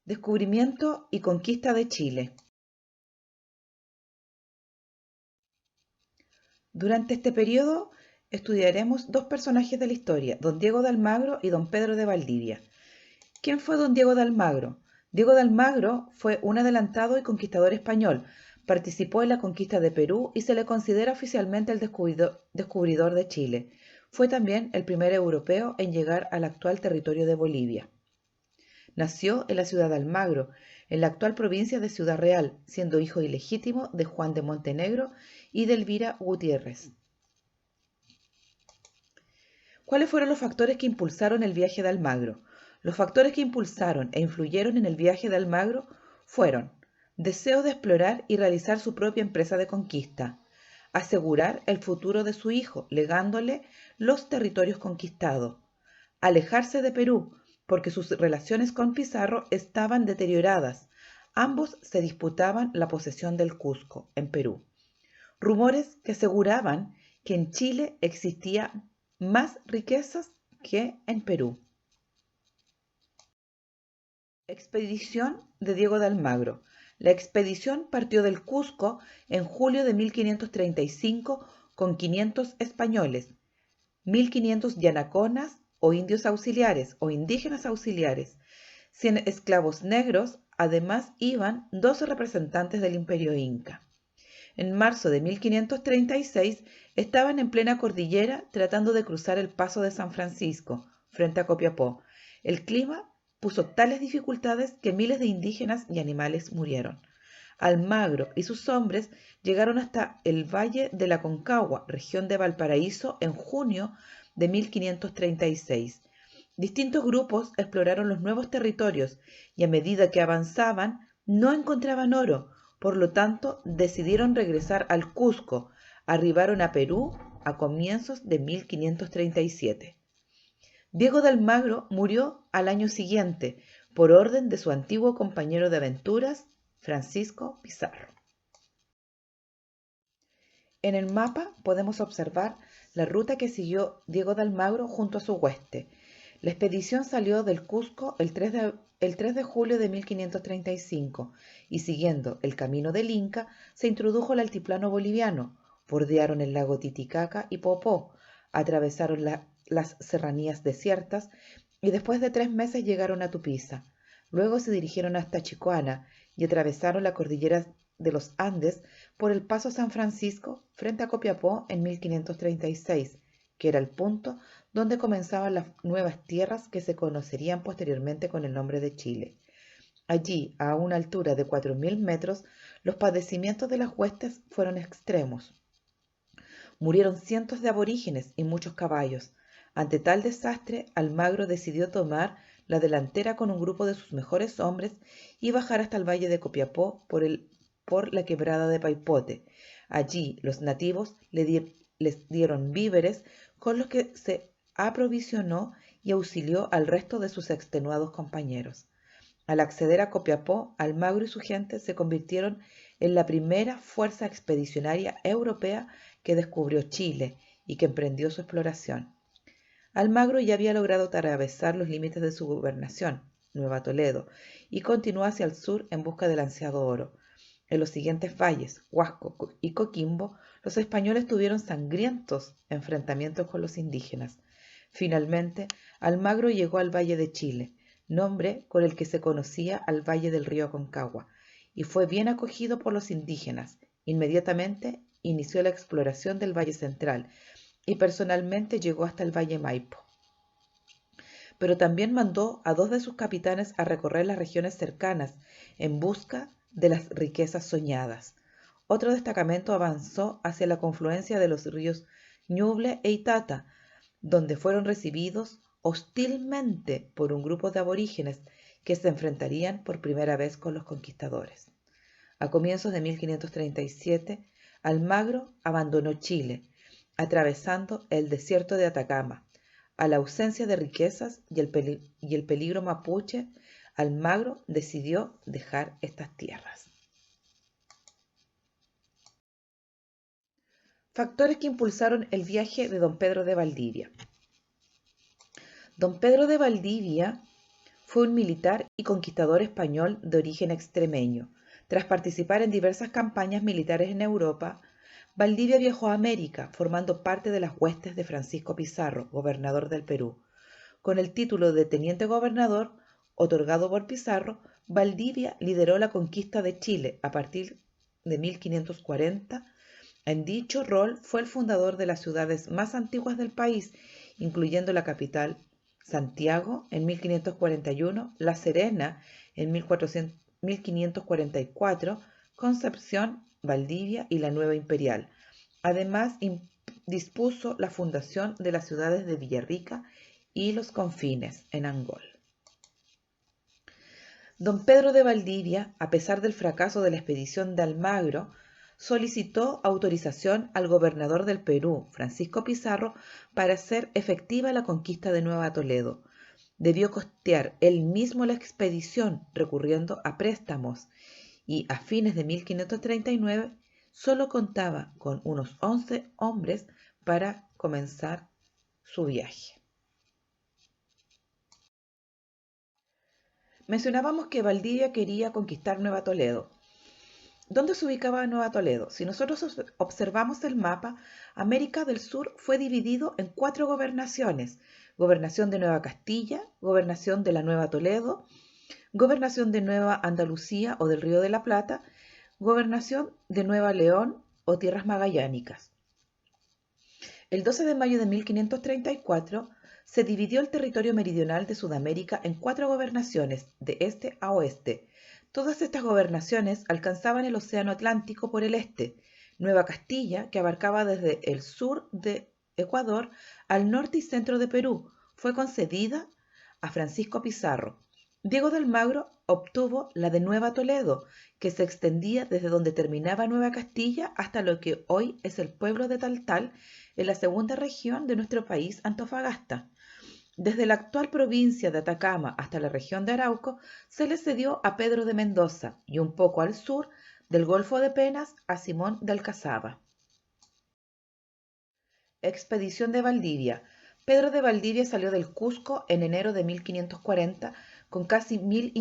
Descubrimiento y conquista de Chile. Durante este periodo estudiaremos dos personajes de la historia, don Diego de Almagro y don Pedro de Valdivia. ¿Quién fue don Diego de Almagro? Diego de Almagro fue un adelantado y conquistador español. Participó en la conquista de Perú y se le considera oficialmente el descubridor de Chile. Fue también el primer europeo en llegar al actual territorio de Bolivia. Nació en la ciudad de Almagro, en la actual provincia de Ciudad Real, siendo hijo ilegítimo de Juan de Montenegro y de Elvira Gutiérrez. ¿Cuáles fueron los factores que impulsaron el viaje de Almagro? Los factores que impulsaron e influyeron en el viaje de Almagro fueron: deseo de explorar y realizar su propia empresa de conquista, asegurar el futuro de su hijo, legándole los territorios conquistados, alejarse de Perú, porque sus relaciones con Pizarro estaban deterioradas. Ambos se disputaban la posesión del Cusco, en Perú. Rumores que aseguraban que en Chile existía más riquezas que en Perú. Expedición de Diego de Almagro. La expedición partió del Cusco en julio de 1535 con 500 españoles, 1500 yanaconas o indios auxiliares o indígenas auxiliares, 100 esclavos negros. Además iban 12 representantes del imperio inca. En marzo de 1536 estaban en plena cordillera tratando de cruzar el paso de San Francisco, frente a Copiapó. El clima puso tales dificultades que miles de indígenas y animales murieron. Almagro y sus hombres llegaron hasta el Valle de la Concagua, región de Valparaíso, en junio de 1536. Distintos grupos exploraron los nuevos territorios y a medida que avanzaban no encontraban oro. Por lo tanto, decidieron regresar al Cusco. Arribaron a Perú a comienzos de 1537. Diego de Almagro murió al año siguiente por orden de su antiguo compañero de aventuras, Francisco Pizarro. En el mapa podemos observar la ruta que siguió Diego de Almagro junto a su hueste. La expedición salió del Cusco el 3 de julio de 1535 y siguiendo el camino del Inca se introdujo al altiplano boliviano, bordearon el lago Titicaca y Popó, atravesaron las serranías desiertas y después de 3 meses llegaron a Tupiza. Luego se dirigieron hasta Chicoana y atravesaron la cordillera de los Andes por el Paso San Francisco frente a Copiapó en 1536, que era el punto donde comenzaban las nuevas tierras que se conocerían posteriormente con el nombre de Chile. Allí, a una altura de 4000 metros, los padecimientos de las huestes fueron extremos. Murieron cientos de aborígenes y muchos caballos. Ante tal desastre, Almagro decidió tomar la delantera con un grupo de sus mejores hombres y bajar hasta el valle de Copiapó por la quebrada de Paipote. Allí los nativos les dieron víveres con los que se aprovisionó y auxilió al resto de sus extenuados compañeros. Al acceder a Copiapó, Almagro y su gente se convirtieron en la primera fuerza expedicionaria europea que descubrió Chile y que emprendió su exploración. Almagro ya había logrado atravesar los límites de su gobernación, Nueva Toledo, y continuó hacia el sur en busca del ansiado oro. En los siguientes valles, Huasco y Coquimbo, los españoles tuvieron sangrientos enfrentamientos con los indígenas. Finalmente, Almagro llegó al Valle de Chile, nombre con el que se conocía al valle del río Aconcagua, y fue bien acogido por los indígenas. Inmediatamente inició la exploración del Valle Central y personalmente llegó hasta el Valle Maipo. Pero también mandó a 2 de sus capitanes a recorrer las regiones cercanas en busca de las riquezas soñadas. Otro destacamento avanzó hacia la confluencia de los ríos Ñuble e Itata, donde fueron recibidos hostilmente por un grupo de aborígenes que se enfrentarían por primera vez con los conquistadores. A comienzos de 1537, Almagro abandonó Chile, atravesando el desierto de Atacama. A la ausencia de riquezas y el peligro mapuche, Almagro decidió dejar estas tierras. Factores que impulsaron el viaje de don Pedro de Valdivia. Don Pedro de Valdivia Fue un militar y conquistador español de origen extremeño. Tras participar en diversas campañas militares en Europa, Valdivia viajó a América, formando parte de las huestes de Francisco Pizarro, gobernador del Perú. Con el título de teniente gobernador, otorgado por Pizarro, Valdivia lideró la conquista de Chile a partir de 1540. En dicho rol fue el fundador de las ciudades más antiguas del país, incluyendo la capital, Santiago, en 1541, La Serena, en 1544, Concepción, Valdivia y la Nueva Imperial. Además, dispuso la fundación de las ciudades de Villarrica y Los Confines, en Angol. Don Pedro de Valdivia, a pesar del fracaso de la expedición de Almagro, solicitó autorización al gobernador del Perú, Francisco Pizarro, para hacer efectiva la conquista de Nueva Toledo. Debió costear él mismo la expedición recurriendo a préstamos y a fines de 1539 solo contaba con unos 11 hombres para comenzar su viaje. Mencionábamos que Valdivia quería conquistar Nueva Toledo. ¿Dónde se ubicaba Nueva Toledo? Si nosotros observamos el mapa, América del Sur fue dividido en 4 gobernaciones: Gobernación de Nueva Castilla, Gobernación de la Nueva Toledo, Gobernación de Nueva Andalucía o del Río de la Plata, Gobernación de Nueva León o Tierras Magallánicas. El 12 de mayo de 1534 se dividió el territorio meridional de Sudamérica en 4 gobernaciones, de este a oeste. Todas estas gobernaciones alcanzaban el Océano Atlántico por el este. Nueva Castilla, que abarcaba desde el sur de Ecuador al norte y centro de Perú, fue concedida a Francisco Pizarro. Diego de Almagro obtuvo la de Nueva Toledo, que se extendía desde donde terminaba Nueva Castilla hasta lo que hoy es el pueblo de Taltal, en la segunda región de nuestro país, Antofagasta. Desde la actual provincia de Atacama hasta la región de Arauco se le cedió a Pedro de Mendoza y un poco al sur del Golfo de Penas a Simón de Alcazaba. Expedición de Valdivia. Pedro de Valdivia salió del Cusco en enero de 1540 con casi 1000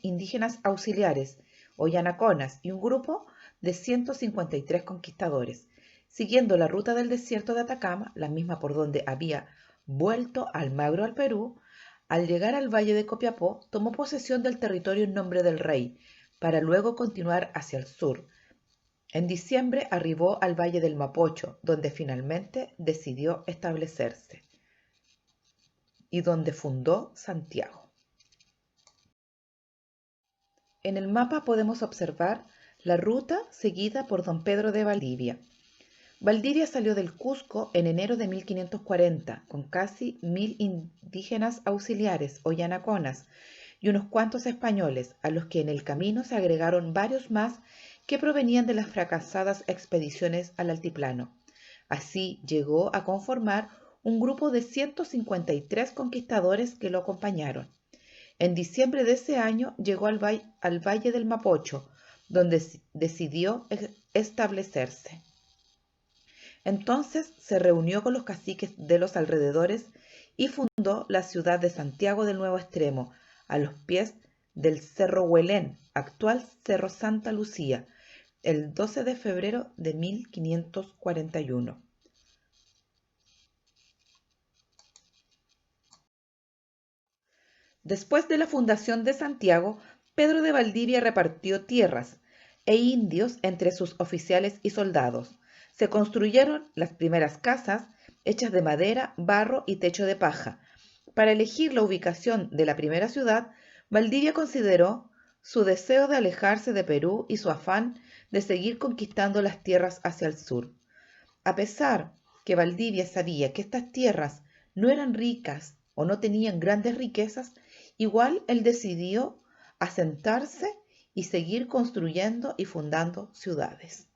indígenas auxiliares o yanaconas y un grupo de 153 conquistadores, siguiendo la ruta del desierto de Atacama, la misma por donde había vuelto Almagro al Perú. Al llegar al valle de Copiapó, tomó posesión del territorio en nombre del rey, para luego continuar hacia el sur. En diciembre arribó al valle del Mapocho, donde finalmente decidió establecerse y donde fundó Santiago. En el mapa podemos observar la ruta seguida por don Pedro de Valdivia. Valdivia salió del Cusco en enero de 1540 con casi 1000 indígenas auxiliares o yanaconas y unos cuantos españoles, a los que en el camino se agregaron varios más que provenían de las fracasadas expediciones al altiplano. Así llegó a conformar un grupo de 153 conquistadores que lo acompañaron. En diciembre de ese año llegó al valle del Mapocho, donde decidió establecerse. Entonces se reunió con los caciques de los alrededores y fundó la ciudad de Santiago del Nuevo Extremo, a los pies del Cerro Huelén, actual Cerro Santa Lucía, el 12 de febrero de 1541. Después de la fundación de Santiago, Pedro de Valdivia repartió tierras e indios entre sus oficiales y soldados. Se construyeron las primeras casas, hechas de madera, barro y techo de paja. Para elegir la ubicación de la primera ciudad, Valdivia consideró su deseo de alejarse de Perú y su afán de seguir conquistando las tierras hacia el sur. A pesar que Valdivia sabía que estas tierras no eran ricas o no tenían grandes riquezas, igual él decidió asentarse y seguir construyendo y fundando ciudades.